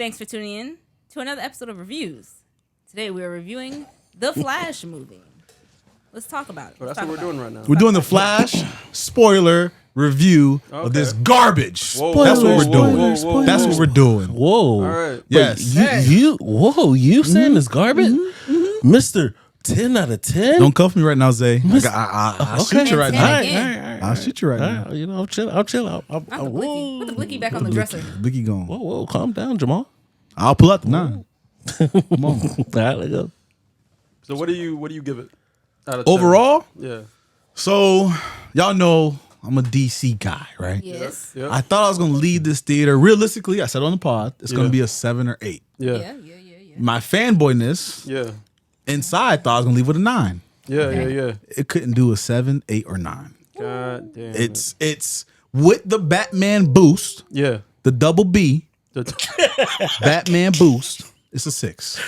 Thanks for tuning in to another episode of Reviews. Today we are reviewing the Flash movie. Let's talk about it. That's what we're doing right now. We're doing the Flash spoiler review of this garbage. That's what we're doing. That's what we're doing. Whoa. All right. Yes. You saying this garbage? Mr. 10 out of 10? Don't cuff me right now, Zay. I'll shoot you right now. Again. I'll shoot you right now. You know, I'll chill out. Put the blicky back on the dresser. Blicky gone. Whoa, calm down, Jamal. I'll pull out the 9. Come on. All right, let's go. So what do you give it? Out of 10? Overall, Yeah. so y'all know I'm a DC guy, right? Yes. Yeah. I thought I was gonna lead this theater. Realistically, I said on the pod, it's gonna be a 7 or 8. Yeah. Yeah. My fanboyness Yeah. inside thought I was gonna leave with a 9. Yeah. It couldn't do a 7, 8, or 9. God damn. It's with the Batman boost, Yeah. the double B, Batman boost. It's a 6,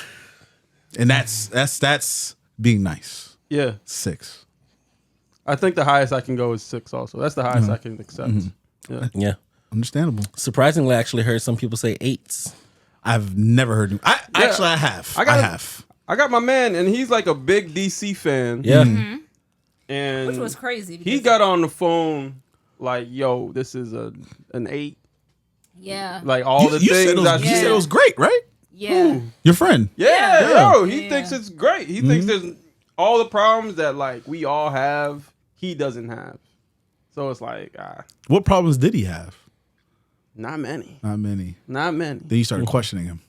and that's being nice. Yeah. 6. I think the highest I can go is 6 also. That's the highest I can accept. Yeah. Yeah. Understandable. Surprisingly, I actually heard some people say 8s. I've never heard him. I have. I have. I got my man, and he's like a big DC fan. Yeah. And Which was crazy. he got on the phone like, yo, this is an 8. Yeah. Like all the You things said it was great, right? Yeah. Your friend. Yeah, yo, he Yeah. thinks it's great. He thinks there's all the problems that like we all have, he doesn't have. So it's like, What problems did he have? not many. Not many. Not many. Then you started questioning him.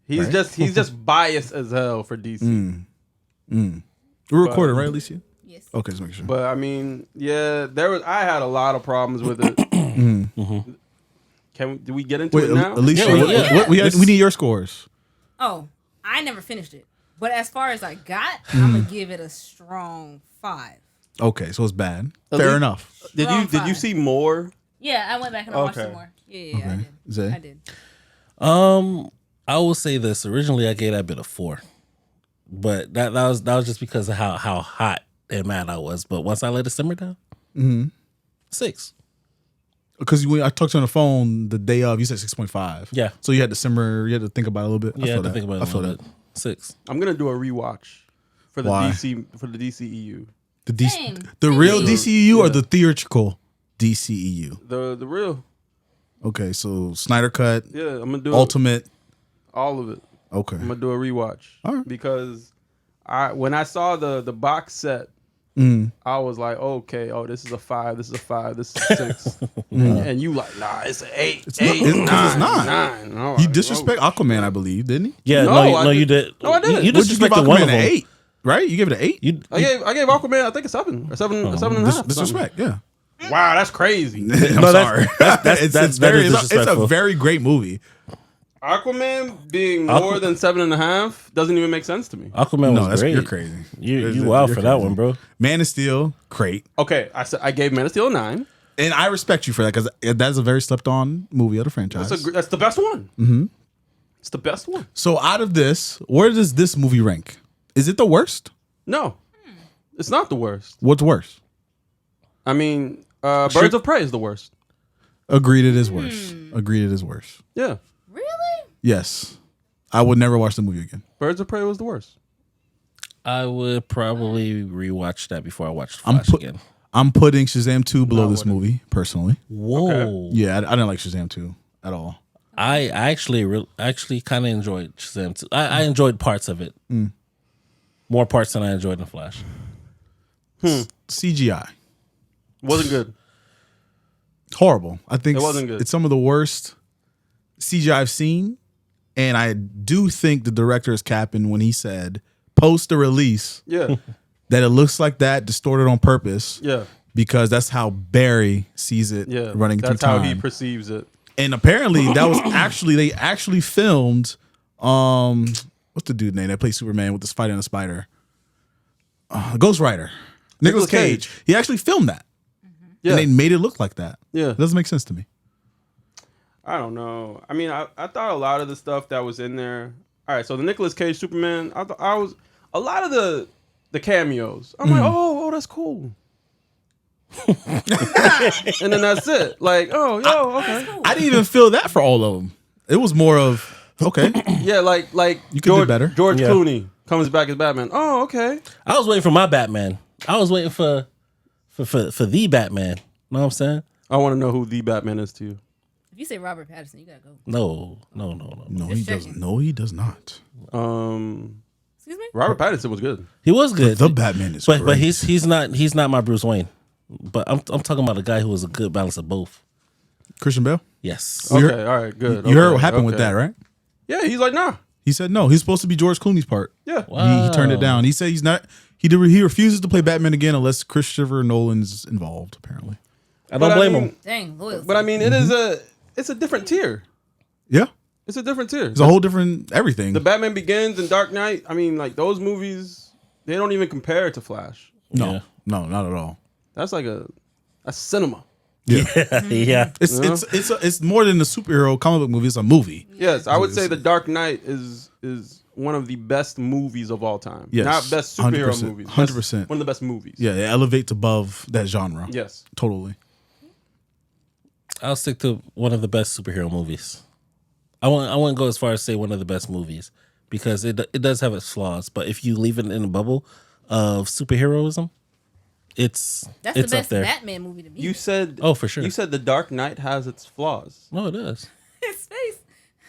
He's just biased as hell for DC. We're recording, right, Alicia? Yes. Okay, just make sure. But I mean, yeah, I had a lot of problems with it. Do we get into Wait, it now? Alicia, Yeah. we need your scores. Oh, I never finished it. But as far as I got, I'm going to give it a strong 5. Okay, so it's bad. At Fair least- enough. Did you see more? Yeah, I went back and I watched Okay. some more. Yeah, I Okay. did. Zay? I did. I will say this. Originally, I gave that bit a 4. But that was just because of how hot and mad I was. But once I let it simmer down, 6. Because when I talked to you on the phone the day of, you said 6.5. Yeah. So you had to simmer, you had to think about it a little bit. Yeah, I had to think about it a little bit. 6. I'm gonna do a rewatch for the Why? DCEU. Same. The real Same. DCEU or the theatrical DCEU? The real. Okay, so Snyder Cut, Yeah, I'm gonna do Ultimate. all of it. Okay. I'm gonna do a rewatch. All right. Because when I saw the box set, I was like, okay, this is a 5, this is a 5, this is a 6. And you like, nah, it's an 8. It's 8, not- it's 'cause it's 9, not. 9. All You right, disrespect Aquaman, I believe, didn't he? Yeah, No, no, I you did- did. No, I didn't. You What'd you give disrespected one Aquaman of an them. 8? Right? You gave it an 8? I gave Aquaman, I think a 7 or 7 and a half. Disrespect, yeah. Wow, that's crazy. I'm sorry. It's that is a disrespectful. very great movie. Aquaman being more than 7.5 doesn't even make sense to me. Aquaman was great. You're crazy. You wild You're for that crazy. one, bro. Man of Steel, great. Okay, I gave Man of Steel a 9. And I respect you for that because that's a very slept on movie of the franchise. That's the best one. Mm-hmm. It's the best one. So out of this, where does this movie rank? Is it the worst? No, it's not the worst. What's worse? I mean, Birds of Prey is the worst. Agreed, it is worse. Agreed, it is worse. Yeah, Really? Yes. I would never watch the movie again. Birds of Prey was the worst. I would probably rewatch that before I watch Flash again. I'm putting Shazam 2 below this movie, personally. Whoa. Okay. Yeah, I didn't like Shazam 2 at all. I actually kind of enjoyed Shazam 2. I enjoyed parts of it. More parts than I enjoyed in Flash. CGI. Wasn't good. Horrible. I think It wasn't good. It's some of the worst CGI I've seen. And I do think the director is capping when he said post the release Yeah, that it looks like that distorted on purpose. yeah, Because that's how Barry sees it yeah. running That's through how time. he perceives it. And apparently that was they actually filmed what's the dude name that plays Superman with the spider and the spider? Ghost Rider. Nicolas Cage. He actually filmed that. Yeah, And they made it look like that. yeah. It doesn't make sense to me. I don't know. I mean, I thought a lot of the stuff that was in there. All right, so the Nicolas Cage Superman. I was a lot of the cameos. I'm like, oh, that's cool. And then that's it. Like, oh, yo, okay. I didn't even feel that for all of them. It was more of okay. Yeah, like You could do better. George Yeah. Clooney comes back as Batman. Oh, okay. I was waiting for my Batman. I was waiting for the Batman. Know what I'm saying? I want to know who the Batman is to you. If you say Robert Pattinson, you gotta go. No. No, he Just doesn't. checking. No, he does not. Excuse me. Robert Pattinson was good. He was good. The Batman is but great. he's not my Bruce Wayne. But I'm talking about a guy who was a good balance of both. Christian Bale. Yes. You Okay, heard- all right, good. You heard Okay, what happened with okay. that, right? Yeah, he's like, nah. He said no. He's supposed to be George Clooney's part. Yeah. He turned it down. He said he's not. He refuses to play Batman again unless Christopher Nolan's involved. Apparently. I don't blame him. Dang, loyalty. But I mean, it's a different tier. Yeah, It's a different tier. it's a whole different everything. The Batman Begins and Dark Knight. I mean, like those movies, they don't even compare to Flash. no, Yeah. no, not at all. That's like that's cinema. Yeah, Yeah. it's more than a superhero comic book movie. It's a movie. Yes, I would say The Dark Knight is one of the best movies of all time. Yes, Not best superhero 100%, movies. 100%. One of the best movies. Yeah, it elevates above that genre. Yes. Totally. I'll stick to one of the best superhero movies. I wouldn't go as far as say one of the best movies because it does have its flaws. But if you leave it in a bubble of superheroism, That's the it's up best there. Batman movie to me. You said Oh, for sure. You said The Dark Knight has its flaws. No, it does. His face.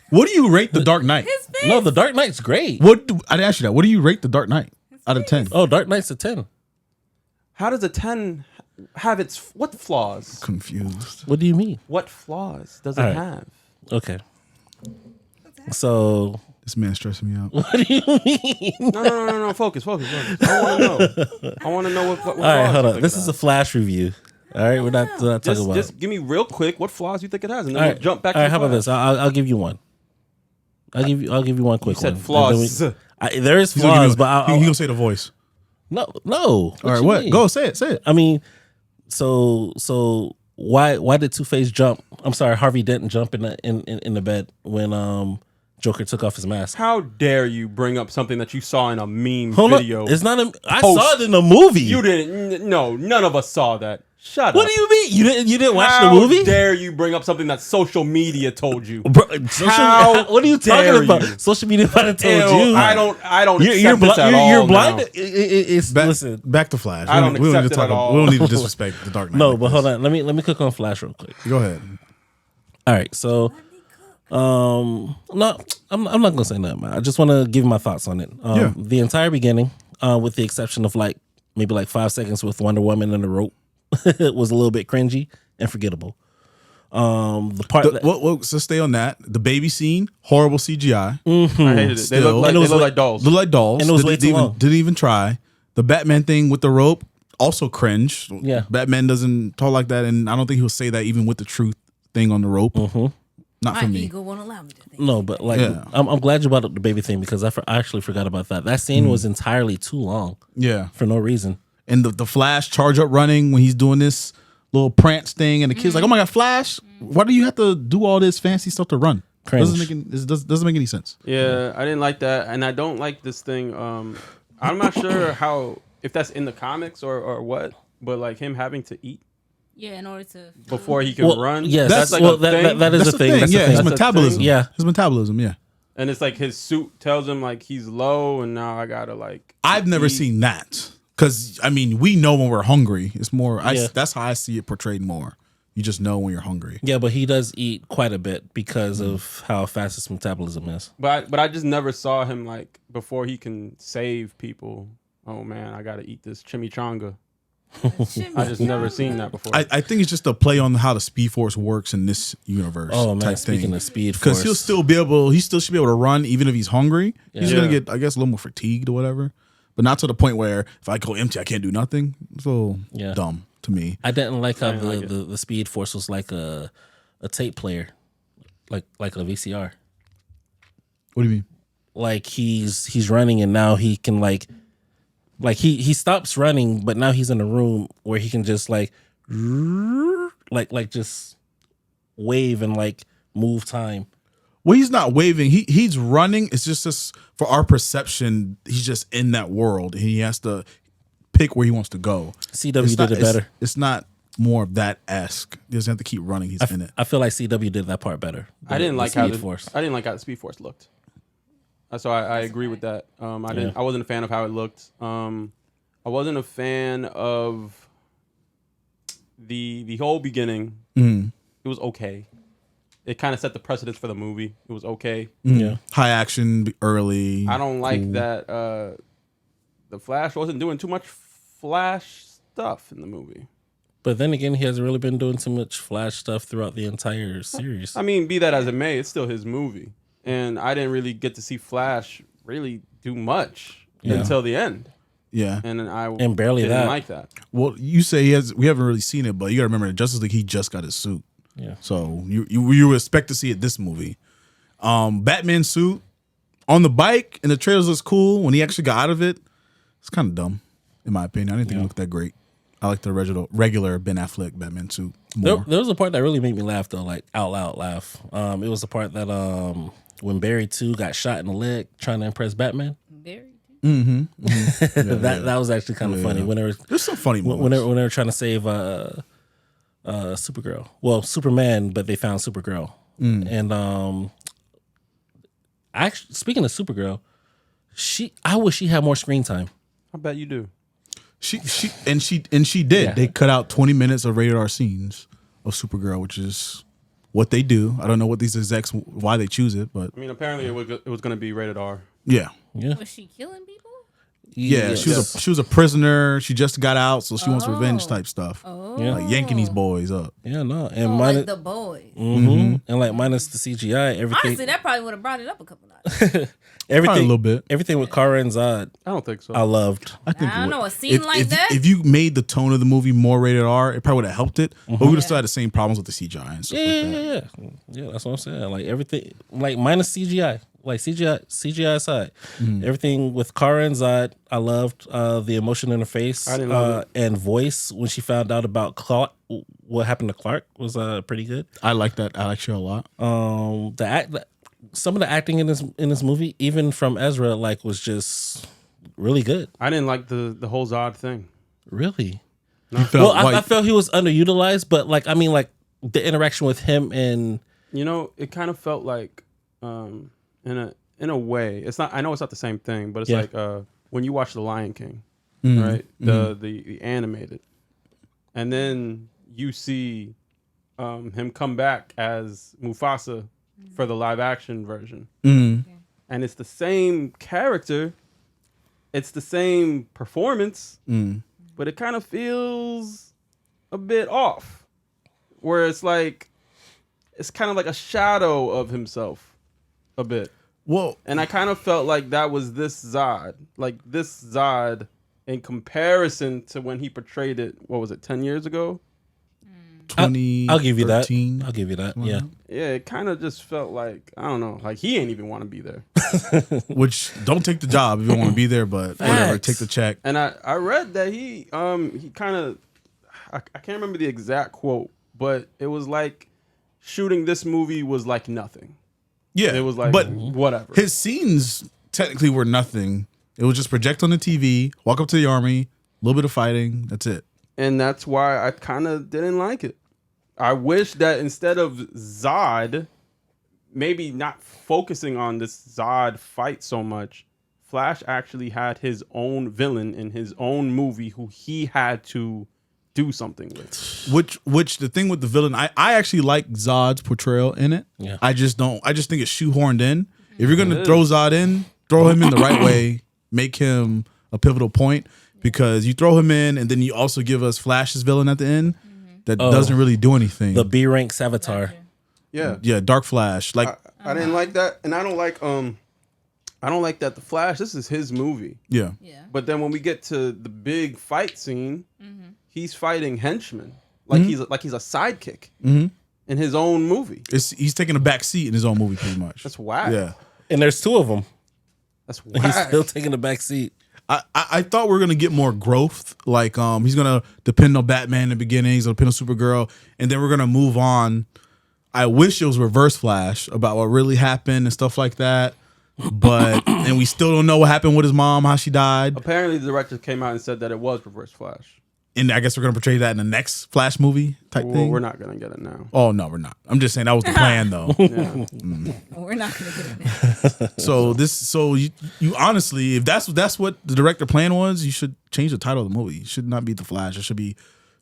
What do you rate The Dark Knight? His face. No, The Dark Knight's great. I'd ask you that. What do you rate The Dark Knight out of 10? Oh, Dark Knight's a 10. How does a 10 have what flaws? Confused. What do you mean? What flaws does it All right. have? Okay. So, This man's stressing me out. what do you mean? No. Focus. I want to know what All right, flaws hold you on. think This it is has. a Flash review. All right, we're not talking about. Just give me real quick what flaws you think it has, and then All we'll right, jump back. All to right, how about Flash. this? I'll give you one. I'll give you one quick You said one. flaws. And then there is He's gonna flaws, give but he gonna say the voice. no. All right, what? Go say it. I mean, so why did Two-Face jump? I'm sorry, Harvey Dent jump in the bed when Joker took off his mask. How dare you bring up something that you saw in a meme Hold video? on, it's not. I post. saw it in the movie. You didn't. No, none of us saw that. Shut What up. do you mean? You didn't watch How the movie? dare you bring up something that social media told you? Bro, How what are you dare talking about? you? Social media might have told Ew, you. I don't You're accept this at all You're blind. now. It's listen. Back to Flash. I don't We accept need to it at all. We don't need to disrespect The Dark Knight. No, like but this. hold on. Let me click on Flash real quick. Go ahead. All right, so no, I'm not gonna say nothing, man. I just want to give my thoughts on it. Yeah. The entire beginning, with the exception of maybe 5 seconds with Wonder Woman and the rope, was a little bit cringy and forgettable. The part So stay on that. The baby scene, horrible CGI. I hated it. They Still. look And it was like dolls. Look like dolls. And it was way too long. Didn't even try. The Batman thing with the rope, also cringe. Yeah. Batman doesn't talk like that, and I don't think he'll say that even with the truth thing on the rope. Not for My me. ego won't allow me to think. no, but Yeah. I'm glad you brought up the baby thing because I actually forgot about that. That scene was entirely too long Yeah. for no reason. And the Flash charge up running when he's doing this little prance thing, and the kid's like, "Oh my god, Flash! Why do you have to do all this fancy stuff to run? Cringe. Doesn't make any sense." Yeah, I didn't like that, and I don't like this thing. I'm not sure if that's in the comics or what, but like him having to eat Yeah, in order to before he can Well, run. yes, that's like well, a thing. that is That's a thing. That's yeah, a his thing. That's a metabolism. thing. Yeah. his metabolism. Yeah, And it's like his suit tells him like he's low, and now I gotta like. I've never eat. seen that because I mean we know when we're hungry. It's more. Yeah. That's how I see it portrayed more. You just know when you're hungry. Yeah, but he does eat quite a bit because of how fast his metabolism is. But I just never saw him like before he can save people. Oh man, I gotta eat this chimichanga. I just never seen that before. I think it's just a play on how the Speed Force works in this universe. Oh man, type speaking thing. of Speed Force, Because he still should be able to run even if he's hungry. He's Yeah. gonna get, I guess, a little more fatigued or whatever. But not to the point where if I go empty, I can't do nothing. It's a little Yeah. dumb to me. I didn't like how didn't like it. the Speed Force was like a tape player, like a VCR. What do you mean? Like he's running and now he can like he stops running, but now he's in a room where he can just like just wave and like move time. Well, he's not waving. He's running. It's just for our perception. He's just in that world, and he has to pick where he wants to go. CW It's not- did it better. It's not more of that esque. He doesn't have to keep running. He's in it. I feel like CW did that part better. I didn't like how Speed Force. I didn't like how the Speed Force looked. So I agree with that. I wasn't a fan of how it looked. I wasn't a fan of the whole beginning. It was okay. It kind of set the precedence for the movie. It was okay. Yeah. High action early. I don't like that the Flash wasn't doing too much Flash stuff in the movie. But then again, he hasn't really been doing too much Flash stuff throughout the entire series. I mean, be that as it may, it's still his movie. And I didn't really get to see Flash really do much until the end. Yeah. And barely didn't that. like that. Well, you say we haven't really seen it, but you got to remember in Justice League, he just got his suit. Yeah. So you expect to see it this movie. Batman suit on the bike in the trailers looks cool. When he actually got out of it, it's kind of dumb, in my opinion. I didn't think it looked that great. I like the regular Ben Affleck Batman suit more. There was a part that really made me laugh though, like out loud laugh. It was the part that when Barry 2 got shot in the leg trying to impress Batman. Very. That was actually kind of funny when There's some funny moments. when they were trying to save Supergirl. Well, Superman, but they found Supergirl. And actually, speaking of Supergirl, I wish she had more screen time. I bet you do. She did. Yeah. They cut out 20 minutes of rated R scenes of Supergirl, which is what they do. I don't know what these execs why they choose it, but I mean, apparently it was going to be rated R. yeah. Yeah. Was she killing people? Yeah, she was a prisoner. She just got out, so she wants revenge type stuff. Oh. Yeah. Like yanking these boys up. Yeah, no. And Like the boys. and like minus the CGI, everything. Honestly, that probably would have brought it up a couple notches. everything Probably a little bit. Everything with Kara and Zod, I don't think so. I loved. I think I don't it would. know, a scene like that? If you made the tone of the movie more rated R, it probably would have helped it. But we would have still had the same problems with the CGI and stuff like that. Yeah. That's what I'm saying. Like everything, like minus CGI, like CGI aside, everything with Kara and Zod, I loved the emotion in her face. I didn't love it. And voice when she found out about Clark, what happened to Clark was pretty good. I like that. I like her a lot. Some of the acting in this movie, even from Ezra, like was just really good. I didn't like the whole Zod thing. Really. He felt Well, I white. felt he was underutilized, but like I mean, like the interaction with him and You know, it kind of felt like, in a way, it's not. I know it's not the same thing, but it's Yeah. like when you watch The Lion King, right? The animated, and then you see him come back as Mufasa for the live action version, and it's the same character, it's the same performance, but it kind of feels a bit off, where it's like it's kind of like a shadow of himself, a bit. Well, And I kind of felt like that was this Zod. Like this Zod in comparison to when he portrayed it, what was it, 10 years ago? 20. I'll give you that. 13. I'll give you that. Yeah. Yeah, it kind of just felt like, I don't know, like he ain't even want to be there. Which don't take the job if you don't want to be there, but whatever, Facts. take the check. And I read that he kind of, I can't remember the exact quote, but it was like shooting this movie was like nothing. Yeah, It was like, but whatever. his scenes technically were nothing. It was just project on the TV, walk up to the army, a little bit of fighting. That's it. And that's why I kind of didn't like it. I wish that instead of Zod, maybe not focusing on this Zod fight so much, Flash actually had his own villain in his own movie who he had to do something with. Which the thing with the villain, I actually like Zod's portrayal in it. Yeah. I just think it's shoehorned in. If you're gonna throw Zod in, throw him in the right way, make him a pivotal point, because you throw him in and then you also give us Flash's villain at the end that doesn't really do anything. The B rank Savitar. Yeah. Yeah, Dark Flash. Like I didn't like that. And I don't like that the Flash, this is his movie. yeah. Yeah. But then when we get to the big fight scene, he's fighting henchmen. Like he's a sidekick in his own movie. He's taking a back seat in his own movie pretty much. That's whack. Yeah. And there's two of them. That's He's whack. still taking the back seat. I thought we were gonna get more growth. Like he's gonna depend on Batman in the beginning, he's gonna depend on Supergirl, and then we're gonna move on. I wish it was Reverse Flash about what really happened and stuff like that. But and we still don't know what happened with his mom, how she died. Apparently, the director came out and said that it was Reverse Flash. and I guess we're gonna portray that in the next Flash movie type Well, thing. we're not gonna get it now. Oh no, we're not. I'm just saying that was the plan though. Yeah. We're not gonna get it now. So you honestly, if that's what the director plan was, you should change the title of the movie. It should not be The Flash. It should be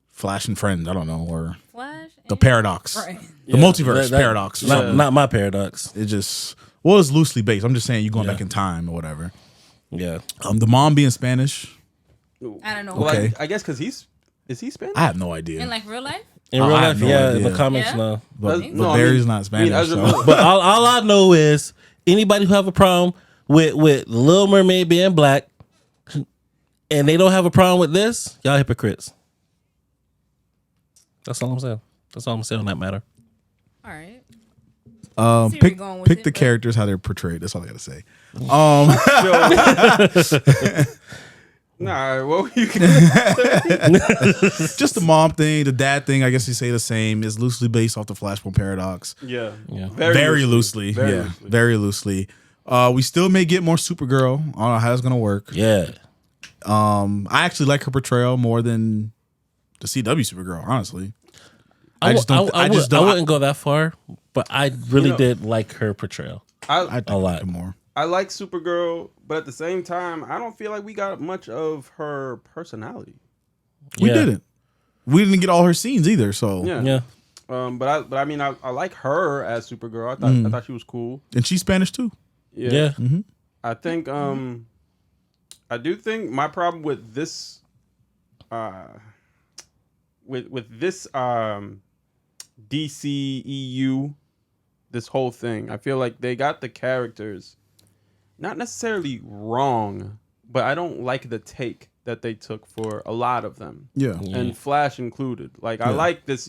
Flash and Friends. I don't know, or Flash. the Paradox, Right. the multiverse paradox. Or something. Not my paradox. It just it's loosely based. I'm just saying you going back in time or whatever. Yeah. The mom being Spanish. I don't know. Well, Okay. I guess because is he Spanish? I have no idea. In like real life. In I real have life, no in the idea. comics, Yeah? no. but No, I Barry's mean- not Spanish. Ezra so. Miller. But all I know is anybody who have a problem with Little Mermaid being black, and they don't have a problem with this, y'all hypocrites. That's all I'm saying. That's all I'm saying on that matter. All right. See where Pick you're going with pick it, the but- characters how they're portrayed. That's all I gotta say. Nah, what were you? Just the mom thing, the dad thing. I guess you say the same. Is loosely based off the Flashpoint paradox. Yeah, Yeah. Very loosely. Very Yeah, loosely. very loosely. We still may get more Supergirl. I don't know how it's gonna work. Yeah. I actually like her portrayal more than the CW Supergirl. Honestly, I just don't. I just don't. wouldn't go that far, but I really You know- did like her portrayal. I think a lot. like it more. I like Supergirl, but at the same time, I don't feel like we got much of her personality. We Yeah. didn't. We didn't get all her scenes either. So Yeah. Yeah. But I mean, I like her as Supergirl. I thought she was cool. and she's Spanish too. Yeah. I think I do think my problem with this with this DCEU, this whole thing, I feel like they got the characters not necessarily wrong, but I don't like the take that they took for a lot of them. Yeah. And Flash included. Like I like this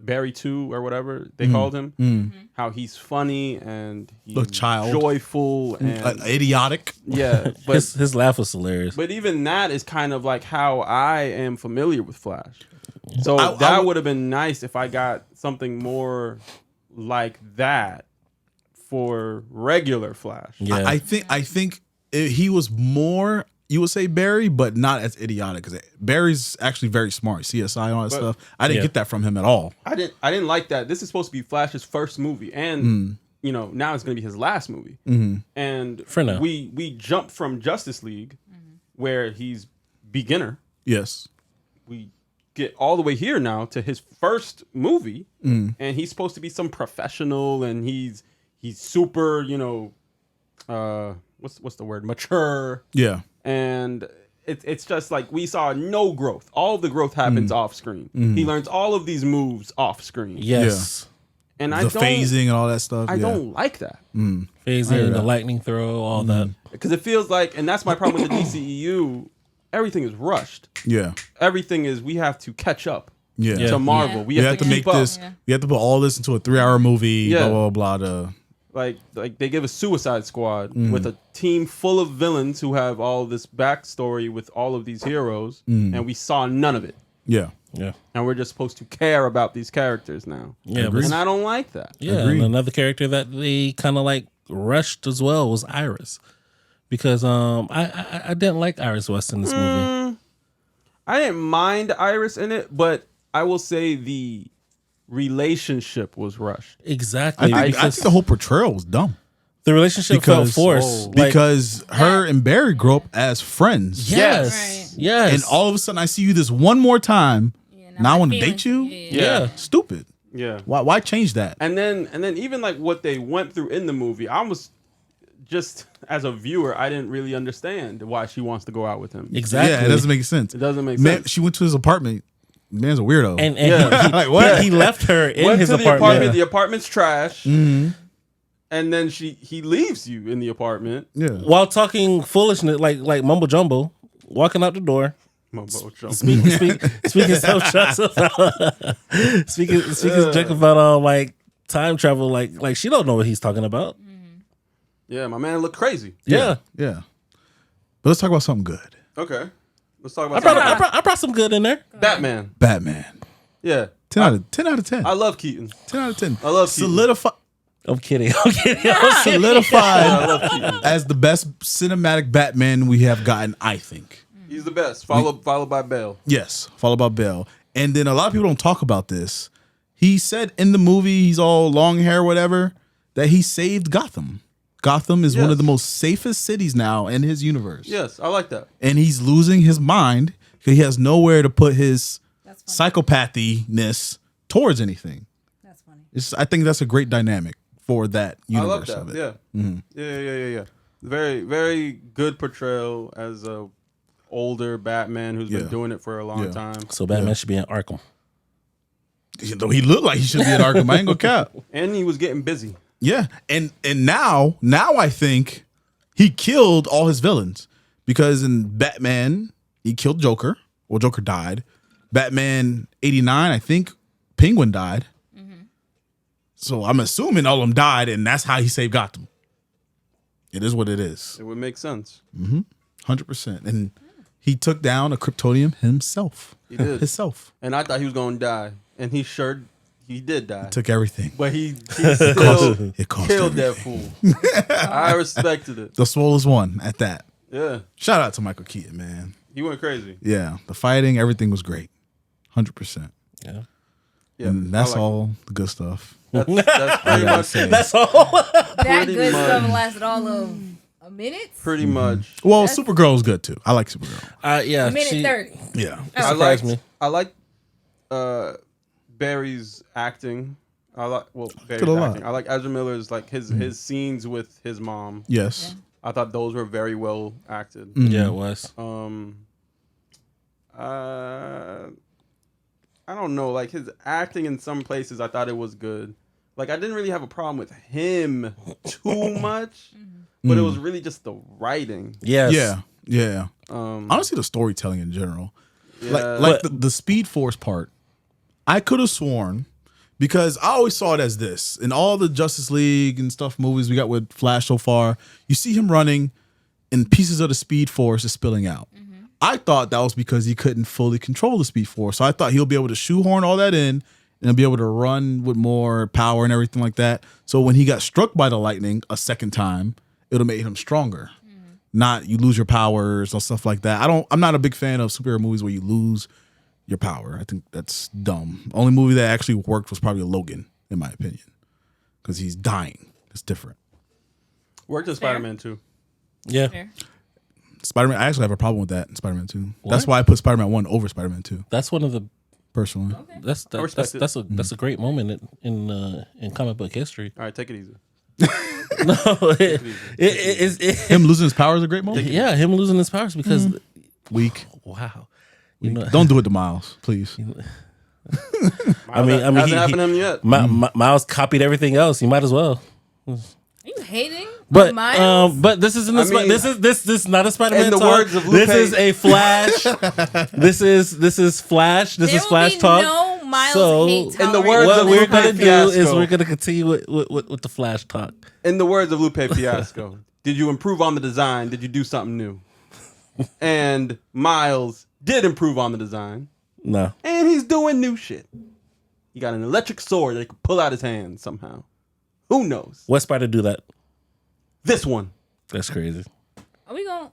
Barry 2 or whatever they called him. How he's funny and he's Look, child. joyful and Idiotic. yeah, but His laugh was hilarious. but even that is kind of like how I am familiar with Flash. So I that would have been nice if I got something more like that for regular Flash. Yeah. I think he was more. You would say Barry, but not as idiotic because Barry's actually very smart. CSI and all that But- stuff. I didn't Yeah. get that from him at all. I didn't like that. This is supposed to be Flash's first movie, and you know now it's going to be his last movie. And For now. we jumped from Justice League, where he's beginner. Yes. We get all the way here now to his first movie, and he's supposed to be some professional, and he's super, you know, what's the word, mature. Yeah. And it's just like we saw no growth. All of the growth happens off screen. He learns all of these moves off screen. yes. And The I don't phasing and all that stuff. I yeah. don't like that Phasing, the lightning throw, all that. because it feels like, and that's my problem with the DCEU. Everything is rushed. Yeah. Everything is we have to catch up Yeah. Yeah. to Marvel. Yeah. We We have have to keep make up. this. Yeah. We have to put all this into a 3-hour movie. Yeah. Blah blah blah. Like they give a Suicide Squad with a team full of villains who have all this backstory with all of these heroes, and we saw none of it. Yeah. Yeah. And we're just supposed to care about these characters now. Yeah. Agreed. but- And I don't like that. Yeah, Agreed. and another character that they kind of like rushed as well was Iris, because I didn't like Iris West in this movie. I didn't mind Iris in it, but I will say the relationship was rushed. Exactly, I because think the whole portrayal was dumb the relationship felt because- forced. Like, because her and Barry grew up as friends. yes, Right. yes, And all of a sudden, I see you this one more time. Yeah, Now I my want to feelings- date you. yeah. Stupid. Yeah. Why change that? And then even like what they went through in the movie, I was just as a viewer, I didn't really understand why she wants to go out with him. exactly. Yeah, it doesn't make sense. It doesn't make Man, sense. she went to his apartment. Man's a weirdo. And Yeah. he, Like, what? he left her in Went his to the apartment. apartment. The apartment's trash. And then he leaves you in the apartment. yeah. while talking foolishness, like mumbo jumbo, walking out the door. Speaking stuff, speaking junk about like time travel, like she don't know what he's talking about. Yeah, my man looked crazy. Yeah, Yeah. But let's talk about something good. Okay. Let's talk I about brought, I brought some good in there. Batman. Batman. Yeah. 10 out of 10. I love Keaton. 10 out of 10. I love Keaton. I'm kidding. I'm kidding. I'm kidding. Solidified I love Keaton. as the best cinematic Batman we have gotten, I think. He's the best. Followed by Bale. Yes, followed by Bell. And then a lot of people don't talk about this. He said in the movie, he's all long hair, whatever, that he saved Gotham. Gotham is one of the most safest cities now in his universe. Yes, I like that. And he's losing his mind because he has nowhere to put his That's funny. psychopathiness towards anything. That's funny. I think that's a great dynamic for that I love universe that. of it. Yeah. Yeah. Very, very good portrayal as a older Batman who's been doing it for a long time. So Batman should be in Arkham. Though he looked like he should be at Arkham. I ain't gonna cap. And he was getting busy. Yeah, and now I think he killed all his villains because in Batman he killed Joker. Well, Joker died. Batman 89, I think Penguin died. So I'm assuming all of them died, and that's how he saved Gotham. It is what it is. It would make sense. 100%. And he took down a Kryptonian himself. He did. Himself. And I thought he was going to die. And he did die. Took everything. But he still It cost killed everything. that fool. I respected it. The swollest one at that. Yeah. Shout out to Michael Keaton, man. He went crazy. Yeah, the fighting, everything was great. 100%. Yeah. Yeah. And that's I like all the good stuff. That's pretty much say. That's all. That Pretty good much. stuff lasted all of a minute. Pretty much. Well, Supergirl was good too. I like Supergirl. Yeah. A minute 30. Yeah. I surprised liked, me. I like Barry's acting. Barry's a lot. acting. I like Ezra Miller's his scenes with his mom. Yes. I thought those were very well acted. Yeah, it was. I don't know, like his acting in some places I thought it was good. Like I didn't really have a problem with him too much, but it was really just the writing. Yes. Yeah. Yeah. Honestly, the storytelling in general. Yeah. Like the Speed Force part, I could have sworn, because I always saw it as this. In all the Justice League and stuff movies we got with Flash so far, you see him running and pieces of the Speed Force is spilling out. I thought that was because he couldn't fully control the Speed Force. So I thought he'll be able to shoehorn all that in and be able to run with more power and everything like that. So when he got struck by the lightning a second time, it'll make him stronger. Not you lose your powers or stuff like that. I'm not a big fan of superhero movies where you lose your power. I think that's dumb. Only movie that actually worked was probably Logan, in my opinion, because he's dying. It's different. Worked in Spider-Man too. Yeah. Fair. Spider-Man, I actually have a problem with that in Spider-Man 2. What? That's why I put Spider-Man 1 over Spider-Man 2, That's one of the. personally. That's respect it. that's a great moment in comic book history. All right, take it easy. No, Him losing his power is a great moment. yeah, him losing his powers because Weak. wow, you know, Don't do it to Miles, please. I mean, Hasn't happened to him yet. Miles copied everything else. You might as well. Are you hating? But Miles? but this isn't I mean, this is not a Spider-Man in the talk. words of Lupe- This is a Flash. this is Flash. This There is will Flash be talk. no Miles So, hate in the tolerance. words What of we're Lupe gonna do is Fiasco. we're gonna continue with the Flash talk. In the words of Lupe Fiasco, did you improve on the design? Did you do something new? And Miles did improve on the design, No, and he's doing new shit. He got an electric sword that he could pull out his hand somehow. Who knows? what Spider do that? This one. That's crazy. Are we going?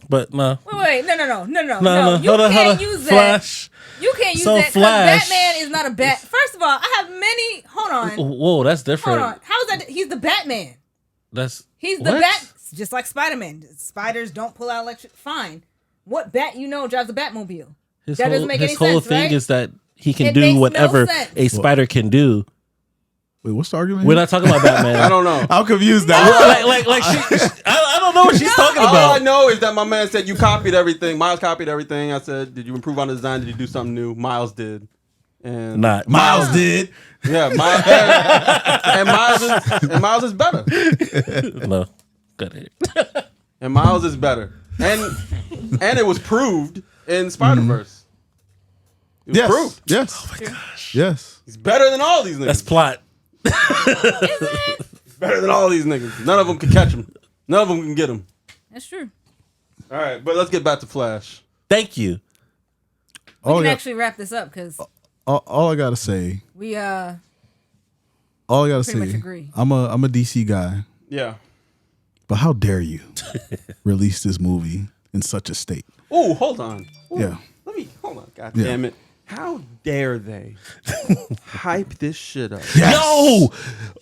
But no, Wait, no. no. You can't use that. Flash. You can't use So that because Flash- Batman is not a bat. First of all, I have many. Hold on. Whoa, that's different. Hold on. How is that? He's the Batman. He's the What? bat. Just like Spider-Man. Spiders don't pull out electric. Fine. What bat you know drives a Batmobile? His That whole, doesn't make his any whole sense, thing right? is that he can It do makes no whatever sense. a spider can do. Wait, what's the argument? We're not talking about Batman. I don't know. I'm confused now. I don't know what she's talking All I about. know is that my man said you copied everything. Miles copied everything. I said, did you improve on the design? Did you do something new? Miles did. And Not Miles did. yeah, and Miles is better. No, got it. And Miles is better. And it was proved in Spider-Verse. It was Yes. proved. Yes. Oh my gosh. Yes. He's better than all these niggas. That's plot. He's better than all these niggas. None of them can catch him. None of them can get him. That's true. All right, but let's get back to Flash. Thank you. We All can I, actually wrap this up because all I gotta say, we all I gotta Pretty much say, agree. I'm a DC guy, Yeah. but how dare you release this movie in such a state. Oh, hold on. Ooh, Yeah. Hold on. God Yeah. damn it. How dare they hype this shit up? Yes. Yo,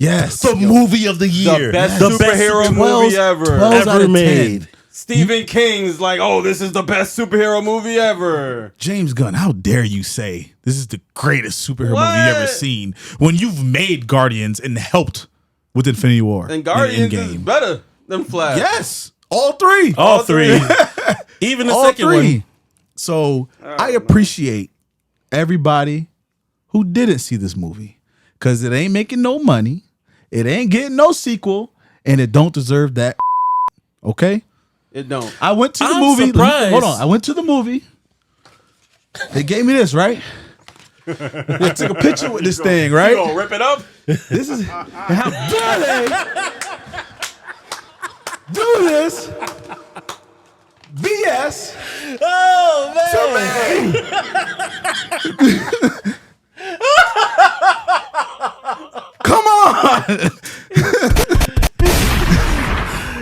Yes. the movie of the year, The best superhero movie ever. 12 out ever of 10. made. Stephen King's like, oh, this is the best superhero movie ever. James Gunn, how dare you say this is the greatest superhero movie What? you've ever seen when you've made Guardians and helped with Infinity War And Guardians is Endgame. better than Flash. Yes, all three. All three. Even the All second three. one. So I appreciate everybody who didn't see this movie because it ain't making no money, it ain't getting no sequel, and it don't deserve that. Okay, It don't. I went to the I'm movie. surprised. Hold on, I went to the movie. They gave me this, right? I took a picture with this thing, You right? gonna rip it up? This is how dare they do this BS Oh man. to me. Come on.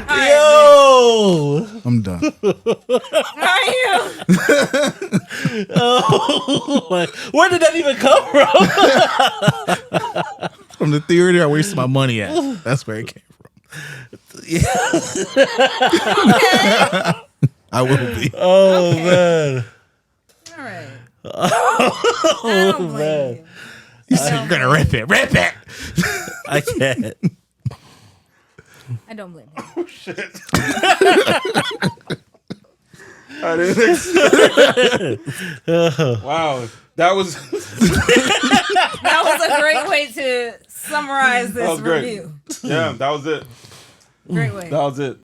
Yo. I'm done. Are you? Oh, where did that even come from? From the theater I wasted my money at. That's where it came from. I will be. Oh man. All right. I don't blame you. You said you're gonna rip it. Rip it. I can't. I don't blame you. I didn't Wow. That was That was a great way to summarize this was great. review. yeah, that was it. Great way. That was it.